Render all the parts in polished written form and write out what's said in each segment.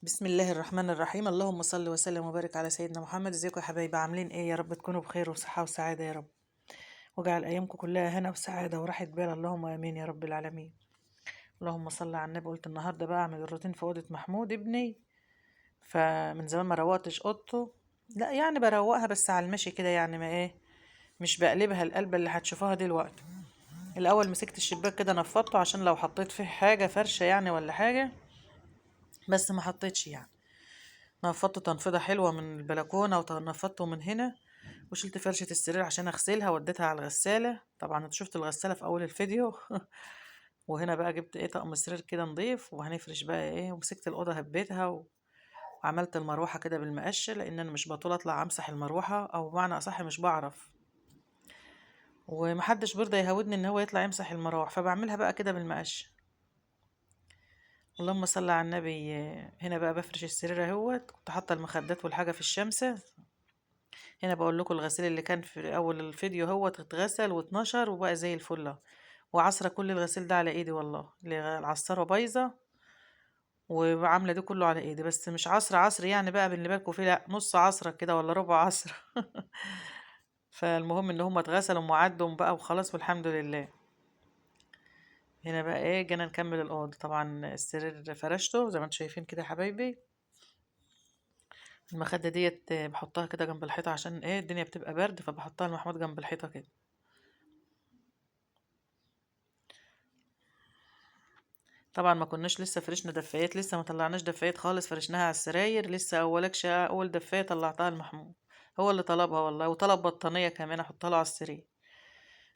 بسم الله الرحمن الرحيم. اللهم صل وسلم وبارك على سيدنا محمد. ازيكم يا حبايبي؟ عاملين ايه؟ يا رب تكونوا بخير وصحة وسعادة يا رب، واجعل ايامكم كلها هنا وسعادة وراحة بال. اللهم امين يا رب العالمين. اللهم صل على النبي. قلت النهارده بقى اعمل الروتين في اوضة محمود ابني، فمن زمان ما روقتش اوضته. لا يعني بروقها بس على المشي كده، يعني ما ايه، مش بقلبها القلبة اللي هتشوفوها دلوقتي. الاول مسكت الشباك كده نفضته عشان لو حطيت فيه حاجة فرشة يعني ولا حاجة، بس ما حطيتش يعني. نفضت تنفيضة حلوة من البلكونة ونفضته من هنا، وشلت فرشة السرير عشان اغسلها وديتها على الغسالة. طبعا انت شفت الغسالة في اول الفيديو. وهنا بقى جبت ايه طقم سرير كده نضيف، وهنفرش بقى ايه، ومسكت الأوضة هبيتها وعملت المروحة كده بالمقشة، لان انا مش بطول اطلع امسح المروحة، او بمعنى اصح مش بعرف، ومحدش برضه يهودني ان هو يطلع يمسح المراوح، فبعملها بقى كده بالمقشة. اللهم صل على النبي. هنا بقى بفرش السرير اهوت، كنت حاطه المخدات والحاجه في الشمسة. هنا بقول لكم الغسيل اللي كان في اول الفيديو هو اتغسل واتنشر وبقى زي الفل اهو. وعصرة كل الغسيل ده على ايدي، والله العصارة بايظة وعاملة ده كله على ايدي، بس مش عصر عصر يعني بقى باللي بالكوا فيه، لا نص عصرة كده ولا ربع عصرة. فالمهم ان هم اتغسلوا وعدوا بقى وخلاص والحمد لله. هنا بقى ايه، جينا نكمل الأوضة. طبعا السرير فرشته زي ما انتم شايفين كده يا حبايبي. المخدة ديت بحطها كده جنب الحيطة عشان ايه، الدنيا بتبقى برد، فبحطها المحمود جنب الحيطة كده. طبعا ما كناش لسه فرشنا دفايات، لسه ما طلعناش دفايات خالص، فرشناها على السراير لسه. اولكش اول دفايه طلعتها المحمود، هو اللي طلبها والله، وطلب بطانيه كمان احطها له على السرير.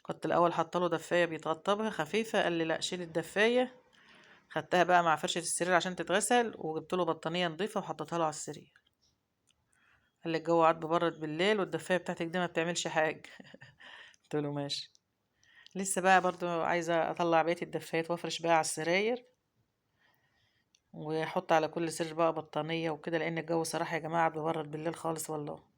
كنت الاول حاطه له دفايه بيتغطى بها خفيفه، قال لي لا شيل الدفايه. خدتها بقى مع فرشه السرير عشان تتغسل، وجبت له بطانيه نظيفه وحطيتها له على السرير. قال لي الجو عاد ببرد بالليل والدفايه بتاعتك دي ما بتعملش حاجه. قلت له ماشي. لسه بقى برضو عايزه اطلع بقيه الدفايات وافرش بقى على السراير، واحط على كل سرير بقى بطانية وكده، لان الجو صراحة يا جماعة بيبرد بالليل خالص والله.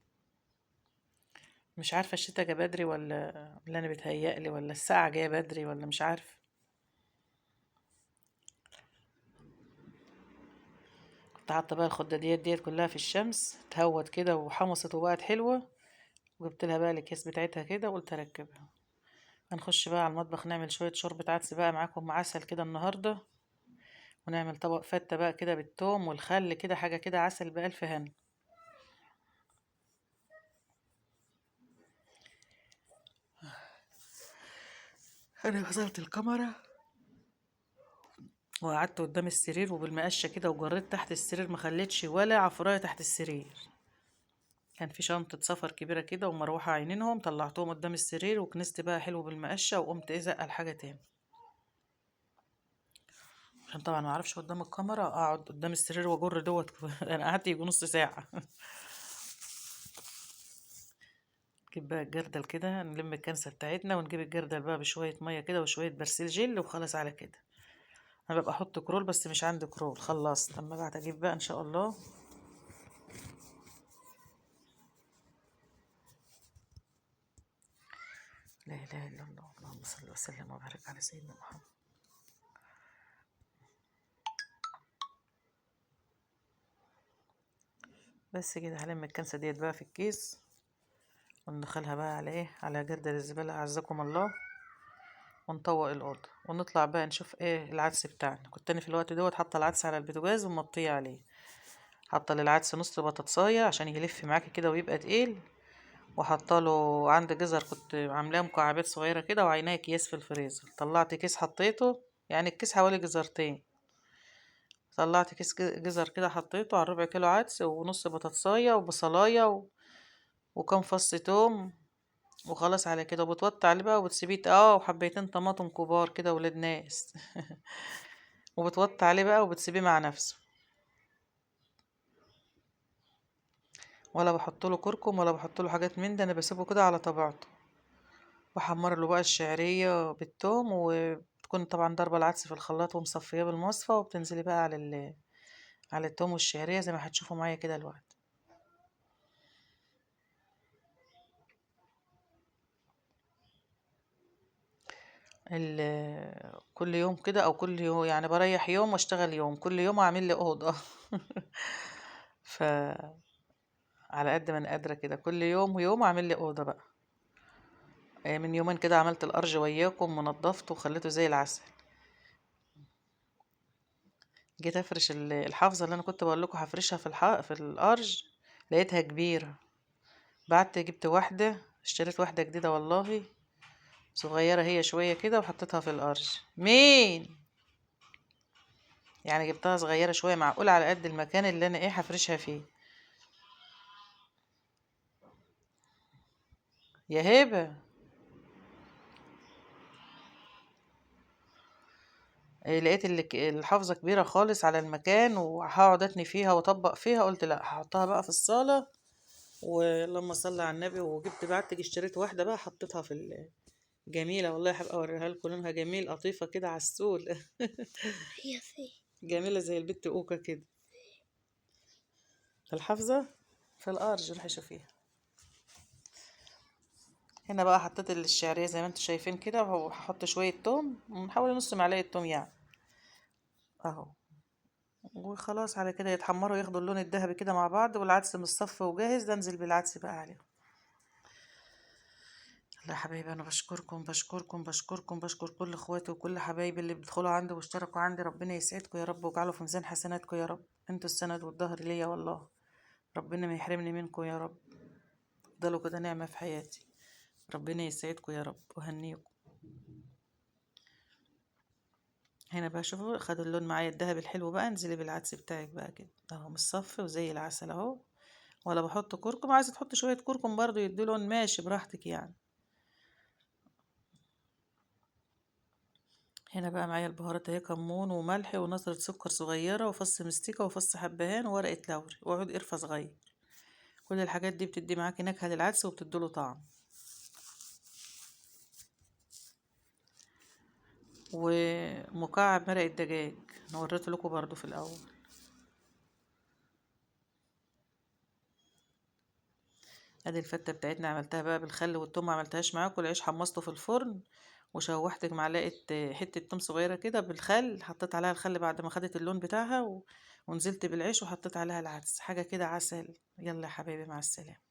مش عارفة الشتا جه بدري ولا انا بتهيألي، ولا الساعة جاية بدري، ولا مش عارف. كنت حاطة بقى الخدة ديت كلها في الشمس، اتهوت كده وحمصت وبقت حلوة، وجبت لها بقى الاكياس بتاعتها كده وقلت اركبها. هنخش بقى على المطبخ نعمل شوية شوربة عدس بقى معاكم مع عسل كده النهاردة، ونعمل طبق فتة بقى كده بالثوم والخل كده، حاجة كده عسل بألف هنا. انا غسلت الكاميرا وقعدت قدام السرير وبالمقشة كده وجريت تحت السرير، ما خليتش ولا عفراية تحت السرير. كان في شنطة سفر كبيرة كده ومروحة عينينهم، طلعتهم قدام السرير وكنست بقى حلو بالمقشة، وقمت ايه زقة الحاجة تاني، عشان طبعا ما اعرفش قدام الكاميرا اقعد قدام السرير واجر دوت. انا قعدت يجي نص ساعة. نجيب بقى الجردل كده، نلم الكنسة بتاعتنا ونجيب الجردل بقى بشوية مية كده وشوية برسيل جل وخلاص على كده. انا ببقى احط كرول بس مش عندي كرول، خلصت. اما بعد اجيب بقى ان شاء الله. لا اله الا الله. اللهم صل وسلم وبارك على سيدنا محمد. بس كده هلم الكنسة ديت بقى في الكيس، وندخلها بقى على ايه، على جردل الزبالة اعزكم الله، ونطوق الأوضة ونطلع بقى نشوف ايه العدس بتاعنا. كنت انا في الوقت دوت حاطة العدس على البوتاجاز ومطية عليه، حاطة للعدس نص بطاطساية عشان يلف معاكي كده ويبقى تقيل، وحاطه له عند جزر كنت عاملاه مكعبات صغيرة كده، وعيناه اكياس في الفريزر. طلعت كيس حطيته، يعني الكيس حوالي جزرتين، طلعت كيس جزر كده حطيته على ربع كيلو عدس ونص بطاطساية وبصلاية وكام فص توم، وخلاص على كده. وبتوطي عليه بقى وبتسيبيه وحبيتين طماطم كبار كده ولاد ناس. وبتوطي عليه بقى وبتسيبيه مع نفسه، ولا بحط له كركم ولا بحط له حاجات من ده، انا بسيبه كده على طبيعته. واحمر له بقى الشعريه بالثوم، وتكون طبعا ضربه العدس في الخلاط ومصفيه بالمصفى، وبتنزلي بقى على الثوم والشعريه زي ما هتشوفوا معايا كده الوقت. كل يوم كده او كل يوم، يعني بريح يوم واشتغل يوم، كل يوم اعمل لي اوضه. ف على قد ما انا قادره كده، كل يوم ويوم اعمل لي اوضه بقى. من يومين كده عملت الارج وياكم ونضفته وخليته زي العسل. جيت افرش الحافظه اللي انا كنت بقول لكم هفرشها في الارج، لقيتها كبيره. بعت جبت واحده، اشتريت واحده جديده والله، صغيره هي شويه كده، وحطيتها في الارج. مين؟ يعني جبتها صغيره شويه، معقول على قد المكان اللي انا هفرشها فيه. يا هبه، لقيت الحافظه كبيره خالص على المكان، وهقعد اتني فيها واطبق فيها، قلت لا هحطها بقى في الصاله. ولما صلى على النبي، وجبت بعت اشتريت واحده بقى حطيتها جميله والله، هبقى اوريها لكم، لونها جميل، قطيفه كده عسول. هي فين؟ جميله زي البت اوكا كده. الحافظه في الارج، روحي شوفيها. هنا بقى حطيت الشعريه زي ما انتم شايفين كده، وهحط شويه توم، حوالي نص معلقه توم يعني، اهو. وخلاص على كده يتحمروا، ياخدوا اللون الذهبي كده مع بعض، والعدس مصفى وجاهز، ده انزل بالعدس بقى عليهم. لا يا حبايبي، انا بشكركم بشكركم بشكركم، بشكر كل اخواتي وكل حبايبي اللي بيدخلوا عندي واشتركوا عندي. ربنا يسعدكم يا رب، ويجعله في ميزان حسناتكم يا رب. انتوا السند والظهر ليا والله، ربنا ما يحرمني منكم يا رب. افضلوا كده نعمة في حياتي. ربنا يسعدكم يا رب وهنيكم. هنا بقى شوفوا خدوا اللون معايا الدهبي الحلو بقى، انزلي بالعدس بتاعك بقى كده اهو، مصفي وزي العسل اهو. ولا بحط كركم، عايزه تحط شويه كركم برضو يدوا لون، ماشي براحتك يعني. هنا بقى معايا البهارات اهي، كمون وملح ونصرة سكر صغيرة وفص مستيكة وفص حبهان وورقة لوري وعود قرفة صغير. كل الحاجات دي بتدي معاكي نكهة للعدس وبتديله طعم. ومكعب مرق الدجاج انا وريته لكم برضو في الاول. ادي الفتة بتاعتنا عملتها بقى بالخل والثوم، ما عملتهاش معاكم. العيش حمصته في الفرن، وشوحت معلقة حتة توم صغيرة كده بالخل، حطيت عليها الخل بعد ما خدت اللون بتاعها ونزلت بالعيش وحطيت عليها العدس، حاجة كده عسل. يلا يا حبايبي، مع السلامة.